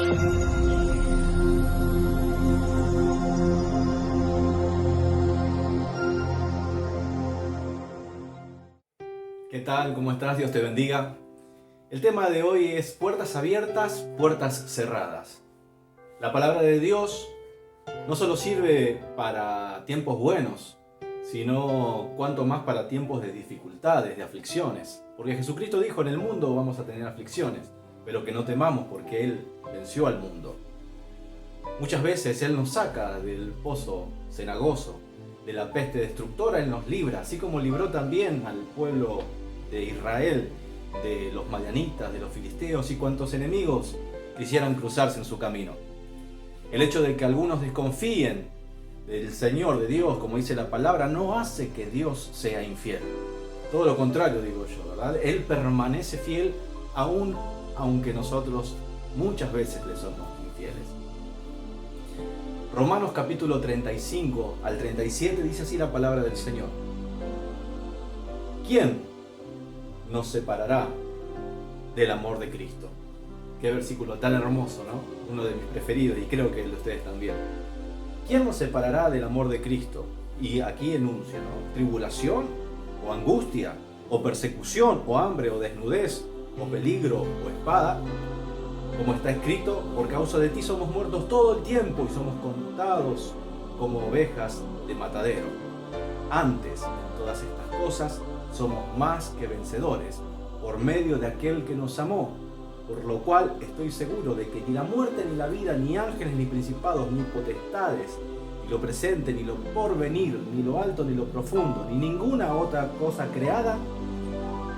¿Qué tal? ¿Cómo estás? Dios te bendiga. El tema de hoy es puertas abiertas, puertas cerradas. La palabra de Dios no solo sirve para tiempos buenos, sino cuanto más para tiempos de dificultades, de aflicciones. Porque Jesucristo dijo, en el mundo vamos a tener aflicciones, pero que no temamos porque Él venció al mundo. Muchas veces Él nos saca del pozo cenagoso, de la peste destructora, Él nos libra, así como libró también al pueblo de Israel, de los madianitas, de los filisteos y cuantos enemigos quisieran cruzarse en su camino. El hecho de que algunos desconfíen del Señor, de Dios, como dice la palabra, no hace que Dios sea infiel. Todo lo contrario, digo yo, ¿verdad? Él permanece fiel aún aunque nosotros muchas veces le somos infieles. Romanos capítulo 35 al 37 dice así la palabra del Señor. ¿Quién nos separará del amor de Cristo? Qué versículo tan hermoso, ¿no? Uno de mis preferidos y creo que el de ustedes también. ¿Quién nos separará del amor de Cristo? Y aquí enuncia, ¿no? Tribulación, o angustia, o persecución, o hambre, o desnudez, o peligro, o espada. Como está escrito, por causa de ti somos muertos todo el tiempo y somos contados como ovejas de matadero. Antes, en todas estas cosas, somos más que vencedores, por medio de aquel que nos amó. Por lo cual estoy seguro de que ni la muerte, ni la vida, ni ángeles, ni principados, ni potestades, ni lo presente, ni lo porvenir, ni lo alto, ni lo profundo, ni ninguna otra cosa creada,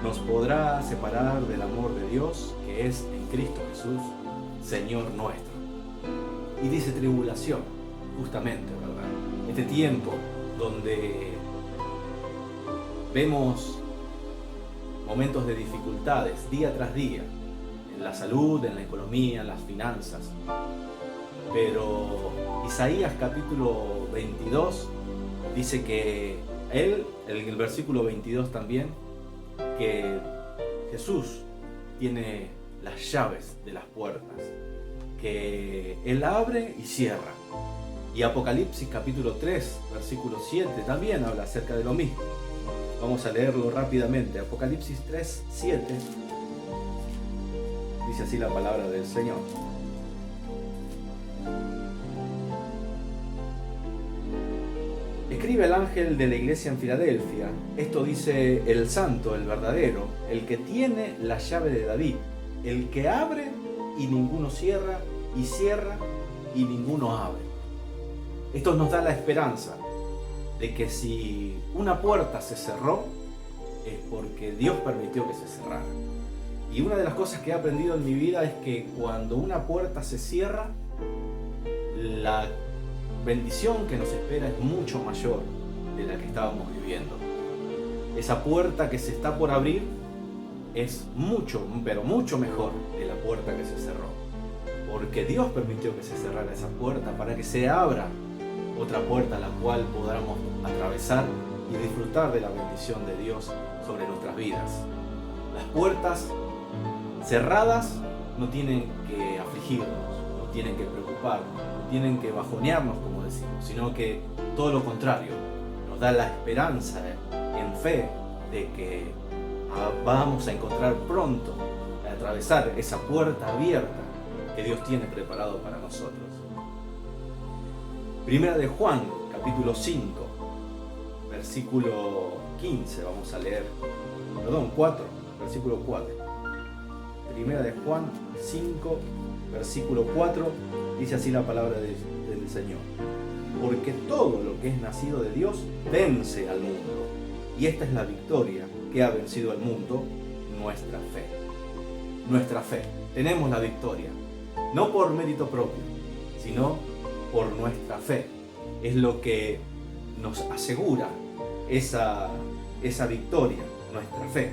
nos podrá separar del amor de Dios que es en Cristo Jesús, Señor nuestro. Y dice tribulación, justamente, ¿verdad? Este tiempo donde vemos momentos de dificultades día tras día, en la salud, en la economía, en las finanzas. Pero Isaías capítulo 22 dice que él, en el versículo 22 también, que Jesús tiene las llaves de las puertas, que Él abre y cierra. Y Apocalipsis capítulo 3, versículo 7 también habla acerca de lo mismo. Vamos a leerlo rápidamente. Apocalipsis 3, 7 dice así la palabra del Señor. Escribe el ángel de la iglesia en Filadelfia, esto dice el santo, el verdadero, el que tiene la llave de David, el que abre y ninguno cierra, y cierra y ninguno abre. Esto nos da la esperanza de que si una puerta se cerró, es porque Dios permitió que se cerrara. Y una de las cosas que he aprendido en mi vida es que cuando una puerta se cierra, la bendición que nos espera es mucho mayor de la que estábamos viviendo. Esa puerta que se está por abrir es mucho, pero mucho mejor de la puerta que se cerró. Porque Dios permitió que se cerrara esa puerta para que se abra otra puerta a la cual podamos atravesar y disfrutar de la bendición de Dios sobre nuestras vidas. Las puertas cerradas no tienen que afligirnos, no tienen que preocuparnos, no tienen que bajonearnos, como decimos, sino que todo lo contrario, nos da la esperanza en fe de que vamos a encontrar pronto, a atravesar esa puerta abierta que Dios tiene preparado para nosotros. Primera de Juan, capítulo 5, versículo 15, vamos a leer, 4, versículo 4. Primera de Juan 5, versículo 4, dice así la palabra del Señor. Porque todo lo que es nacido de Dios vence al mundo. Y esta es la victoria que ha vencido al mundo, nuestra fe. Nuestra fe. Tenemos la victoria. No por mérito propio, sino por nuestra fe. Es lo que nos asegura esa victoria, nuestra fe.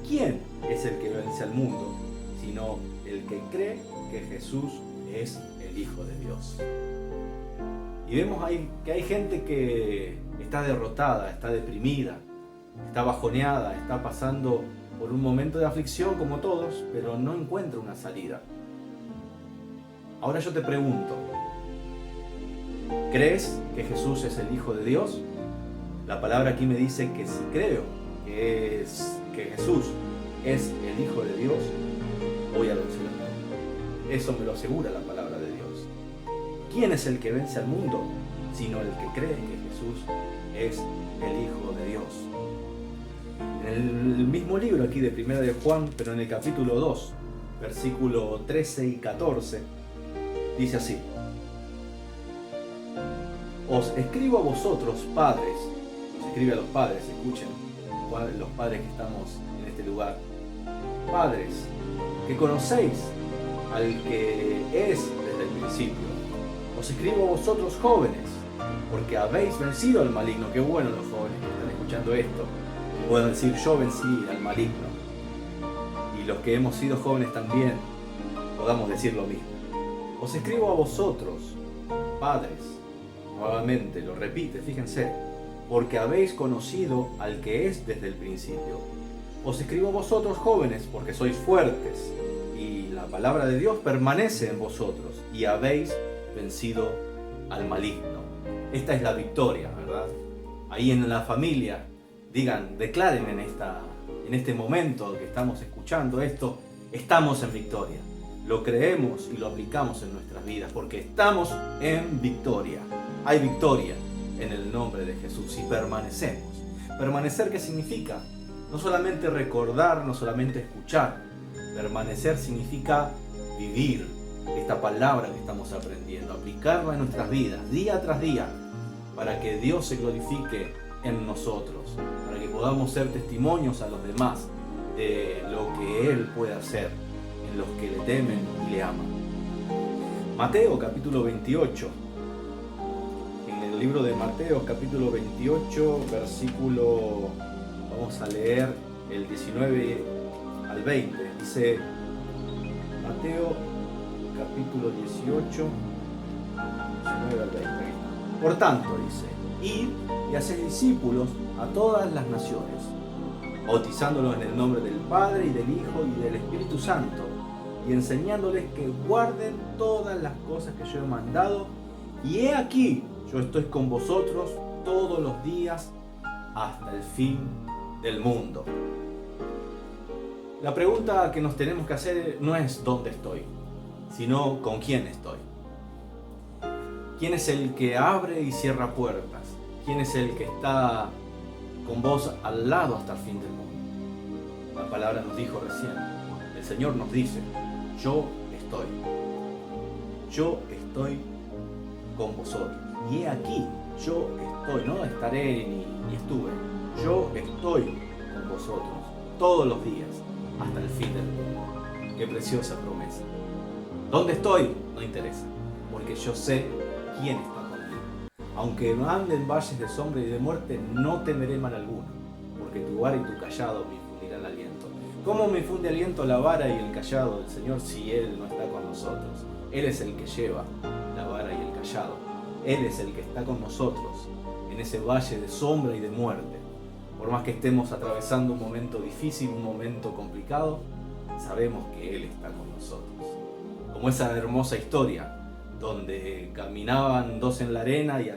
¿Quién es el que vence al mundo? Sino el que cree que Jesús es el Hijo de Dios. Y vemos ahí que hay gente que está derrotada, está deprimida, está bajoneada, está pasando por un momento de aflicción como todos, pero no encuentra una salida. Ahora yo te pregunto, ¿crees que Jesús es el Hijo de Dios? La palabra aquí me dice que si creo que Jesús es el Hijo de Dios, voy a vencer al mundo. Eso me lo asegura la palabra de Dios. ¿Quién es el que vence al mundo? Sino el que cree que Jesús es el Hijo de Dios. En el mismo libro aquí de Primera de Juan, pero en el capítulo 2, versículo 13 y 14, dice así: Os escribo a vosotros, padres, os escribe a los padres, escuchen, los padres que estamos en este lugar, padres, que conocéis al que es desde el principio. Os escribo a vosotros, jóvenes, porque habéis vencido al maligno. Qué bueno los jóvenes que están escuchando esto. Pueden decir, yo vencí al maligno. Y los que hemos sido jóvenes también podamos decir lo mismo. Os escribo a vosotros, padres, nuevamente lo repite, fíjense, porque habéis conocido al que es desde el principio. Os escribo a vosotros, jóvenes, porque sois fuertes, y la palabra de Dios permanece en vosotros, y habéis vencido al maligno. Esta es la victoria, ¿verdad? Ahí en la familia, digan, declaren en este momento que estamos escuchando esto, estamos en victoria. Lo creemos y lo aplicamos en nuestras vidas, porque estamos en victoria. Hay victoria en el nombre de Jesús y permanecemos. ¿Permanecer qué significa? No solamente recordar, no solamente escuchar. Permanecer significa vivir esta palabra que estamos aprendiendo, aplicarla en nuestras vidas, día tras día, para que Dios se glorifique en nosotros, para que podamos ser testimonios a los demás de lo que Él puede hacer en los que le temen y le aman. Mateo capítulo 28. En el libro de Mateo capítulo 28, versículo, vamos a leer el 19 al 20. Dice Mateo capítulo 18, 19 al 20. Por tanto, dice, id y haced discípulos a todas las naciones, bautizándolos en el nombre del Padre y del Hijo y del Espíritu Santo, y enseñándoles que guarden todas las cosas que yo he mandado, y he aquí, yo estoy con vosotros todos los días hasta el fin del mundo. La pregunta que nos tenemos que hacer no es dónde estoy, sino con quién estoy. ¿Quién es el que abre y cierra puertas? ¿Quién es el que está con vos al lado hasta el fin del mundo? La palabra nos dijo recién, el Señor nos dice, yo estoy con vosotros. Y he aquí, yo estoy, no estaré ni estuve, yo estoy con vosotros todos los días hasta el fin del mundo. Qué preciosa promesa. ¿Dónde estoy? No interesa, porque yo sé quién está conmigo. Aunque ande en valles de sombra y de muerte, no temeré mal alguno, porque tu vara y tu callado me infundirán aliento. ¿Cómo me infunde aliento la vara y el callado del Señor si Él no está con nosotros? Él es el que lleva la vara y el callado. Él es el que está con nosotros en ese valle de sombra y de muerte. Por más que estemos atravesando un momento difícil, un momento complicado, sabemos que Él está con nosotros. Como esa hermosa historia donde caminaban dos en la arena y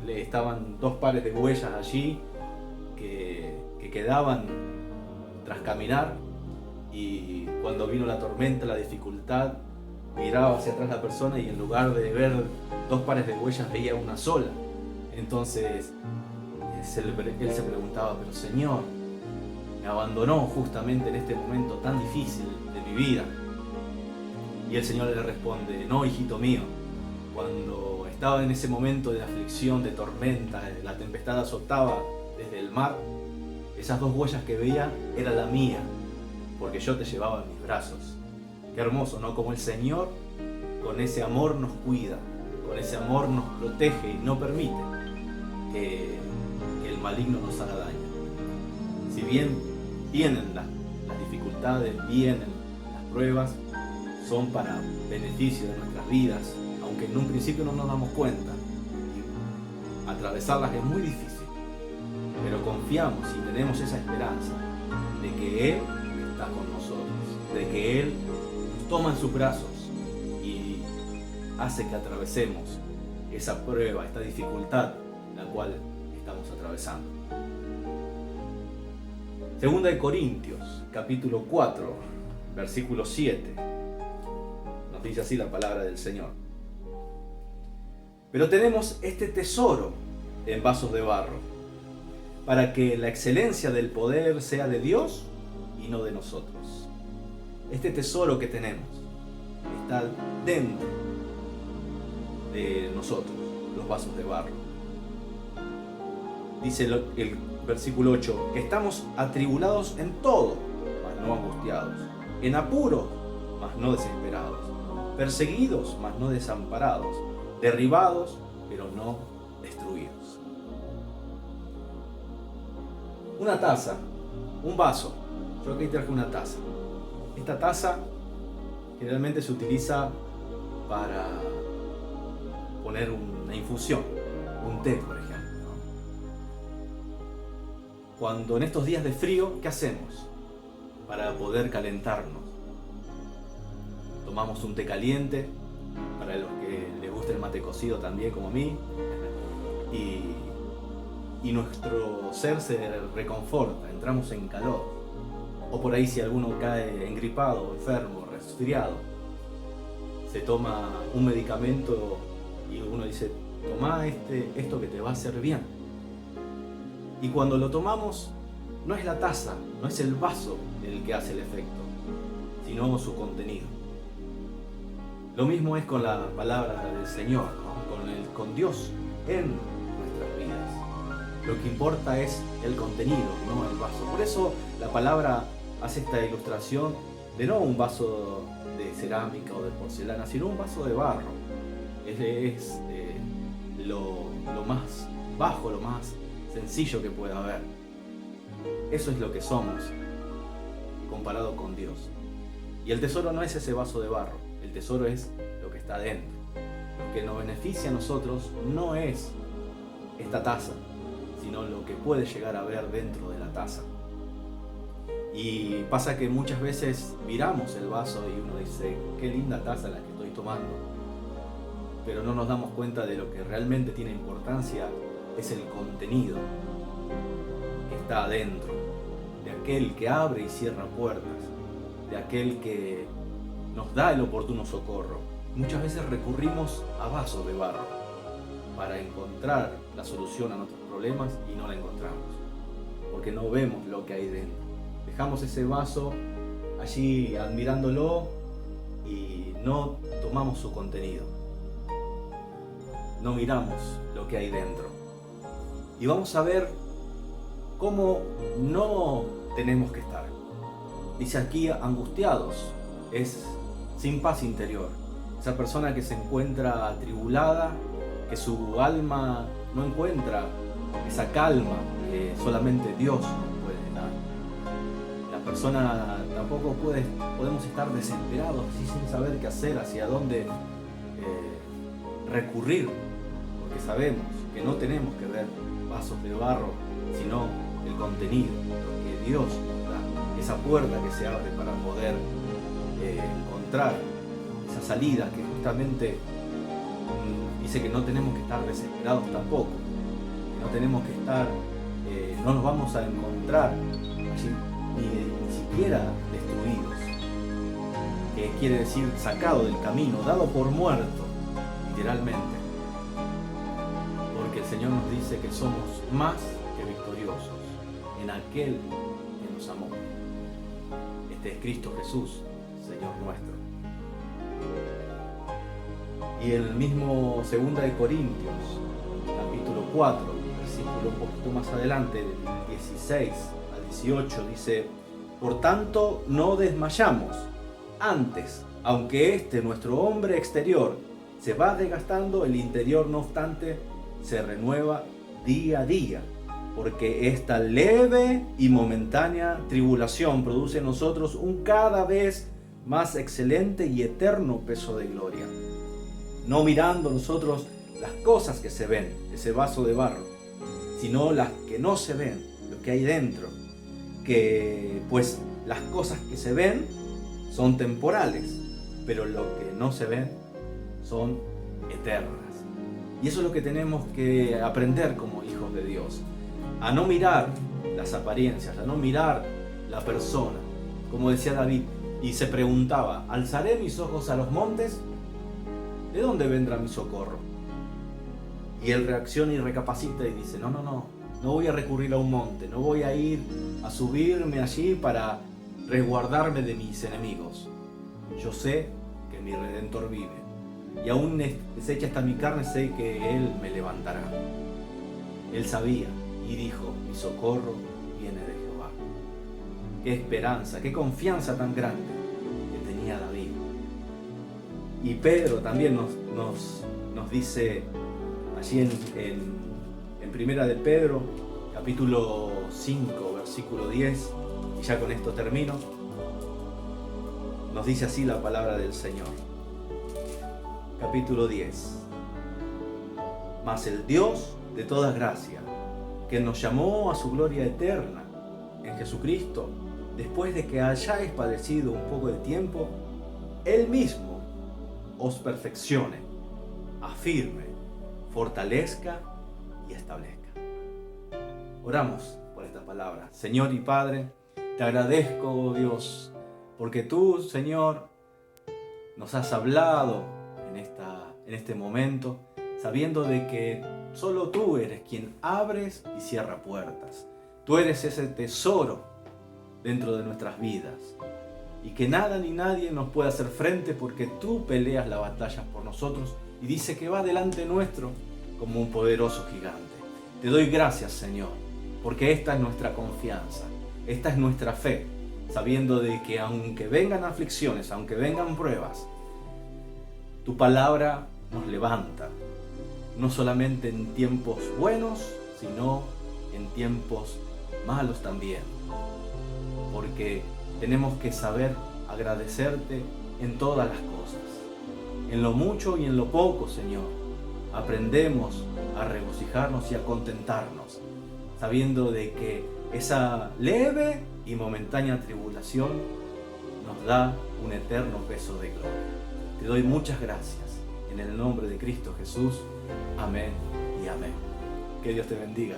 estaban dos pares de huellas allí que quedaban tras caminar, y cuando vino la tormenta, la dificultad, miraba hacia atrás la persona y en lugar de ver dos pares de huellas veía una sola. Entonces él se preguntaba, pero Señor, me abandonó justamente en este momento tan difícil de mi vida. Y el Señor le responde, no, hijito mío, cuando estaba en ese momento de aflicción, de tormenta, la tempestad azotaba desde el mar, esas dos huellas que veía era la mía, porque yo te llevaba en mis brazos. Qué hermoso, ¿no? Como el Señor con ese amor nos cuida, con ese amor nos protege y no permite que el maligno nos haga daño. Si bien vienen las dificultades, vienen las pruebas, son para beneficio de nuestras vidas, aunque en un principio no nos damos cuenta. Y atravesarlas es muy difícil, pero confiamos y tenemos esa esperanza de que Él está con nosotros, de que Él nos toma en sus brazos y hace que atravesemos esa prueba, esta dificultad, la cual estamos atravesando. Segunda de Corintios, capítulo 4, versículo 7. Nos dice así la palabra del Señor. Pero tenemos este tesoro en vasos de barro, para que la excelencia del poder sea de Dios y no de nosotros. Este tesoro que tenemos está dentro de nosotros, los vasos de barro. Dice el versículo 8, que estamos atribulados en todo, mas no angustiados, en apuros, mas no desesperados, perseguidos, mas no desamparados, derribados, pero no destruidos. Una taza, un vaso. Yo aquí traje una taza. Esta taza generalmente se utiliza para poner una infusión, un té, por ejemplo. Cuando en estos días de frío, ¿qué hacemos para poder calentarnos? Tomamos un té caliente, para los que les gusta el mate cocido también, como a mí, y nuestro ser se reconforta, entramos en calor. O por ahí si alguno cae engripado, enfermo, resfriado, se toma un medicamento y uno dice, toma esto que te va a hacer bien. Y cuando lo tomamos, no es la taza, no es el vaso el que hace el efecto, sino su contenido. Lo mismo es con la palabra del Señor, ¿no? con Dios en nuestras vidas. Lo que importa es el contenido, no el vaso. Por eso la palabra hace esta ilustración de no un vaso de cerámica o de porcelana, sino un vaso de barro. Es lo más bajo, lo más sencillo que pueda haber. Eso es lo que somos comparado con Dios. Y el tesoro no es ese vaso de barro, el tesoro es lo que está dentro. Lo que nos beneficia a nosotros no es esta taza, sino lo que puede llegar a ver dentro de la taza. Y pasa que muchas veces miramos el vaso y uno dice, qué linda taza la que estoy tomando. Pero no nos damos cuenta de lo que realmente tiene importancia, es el contenido que está adentro, de aquel que abre y cierra puertas, de aquel que nos da el oportuno socorro. Muchas veces recurrimos a vasos de barro para encontrar la solución a nuestros problemas y no la encontramos, porque no vemos lo que hay dentro. Dejamos ese vaso allí admirándolo y no tomamos su contenido. No miramos lo que hay dentro. Y vamos a ver cómo no tenemos que estar. Dice aquí angustiados, es sin paz interior. Esa persona que se encuentra atribulada, que su alma no encuentra esa calma que solamente Dios nos puede dar. La persona tampoco podemos estar desesperados y sin saber qué hacer, hacia dónde recurrir, porque sabemos que no tenemos que ver vasos de barro, sino el contenido, lo que Dios nos da, esa puerta que se abre para poder encontrar esa salida que justamente dice que no tenemos que estar desesperados tampoco, que no tenemos que estar, no nos vamos a encontrar allí ni siquiera destruidos, que quiere decir sacado del camino, dado por muerto, literalmente, porque el Señor nos dice que somos más que victoriosos en aquel que nos amó. Este es Cristo Jesús, Señor nuestro. Y el mismo 2 de Corintios, capítulo 4, versículo un poquito más adelante, del 16 al 18, dice: por tanto, no desmayamos. Antes, aunque nuestro hombre exterior se va desgastando, el interior, no obstante, se renueva día a día, porque esta leve y momentánea tribulación produce en nosotros un cada vez más excelente y eterno peso de gloria. No mirando nosotros las cosas que se ven, ese vaso de barro, sino las que no se ven, lo que hay dentro, que pues las cosas que se ven son temporales, pero lo que no se ven son eternas. Y eso es lo que tenemos que aprender como hijos de Dios, a no mirar las apariencias, a no mirar la persona. Como decía David, y se preguntaba, ¿alzaré mis ojos a los montes? ¿De dónde vendrá mi socorro? Y él reacciona y recapacita y dice, no voy a recurrir a un monte, no voy a ir a subirme allí para resguardarme de mis enemigos. Yo sé que mi Redentor vive, y aún deshecha está mi carne, sé que Él me levantará. Él sabía y dijo, mi socorro viene de Jehová. Qué esperanza, qué confianza tan grande que tenía David. Y Pedro también nos dice allí en Primera de Pedro, capítulo 5, versículo 10, y ya con esto termino, nos dice así la palabra del Señor. Capítulo 10. Mas el Dios de toda gracia, que nos llamó a su gloria eterna en Jesucristo, después de que hayáis padecido un poco de tiempo, Él mismo os perfeccione, afirme, fortalezca y establezca. Oramos por esta palabra. Señor y Padre, te agradezco, oh Dios, porque tú, Señor, nos has hablado en este momento, sabiendo de que solo tú eres quien abres y cierra puertas. Tú eres ese tesoro dentro de nuestras vidas, y que nada ni nadie nos puede hacer frente, porque tú peleas la batalla por nosotros y dice que va delante nuestro como un poderoso gigante. Te doy gracias, Señor, porque esta es nuestra confianza, esta es nuestra fe, sabiendo de que aunque vengan aflicciones, aunque vengan pruebas, tu palabra nos levanta, no solamente en tiempos buenos, sino en tiempos malos también, porque tenemos que saber agradecerte en todas las cosas, en lo mucho y en lo poco, Señor. Aprendemos a regocijarnos y a contentarnos, sabiendo de que esa leve y momentánea tribulación nos da un eterno peso de gloria. Te doy muchas gracias, en el nombre de Cristo Jesús. Amén y amén. Que Dios te bendiga.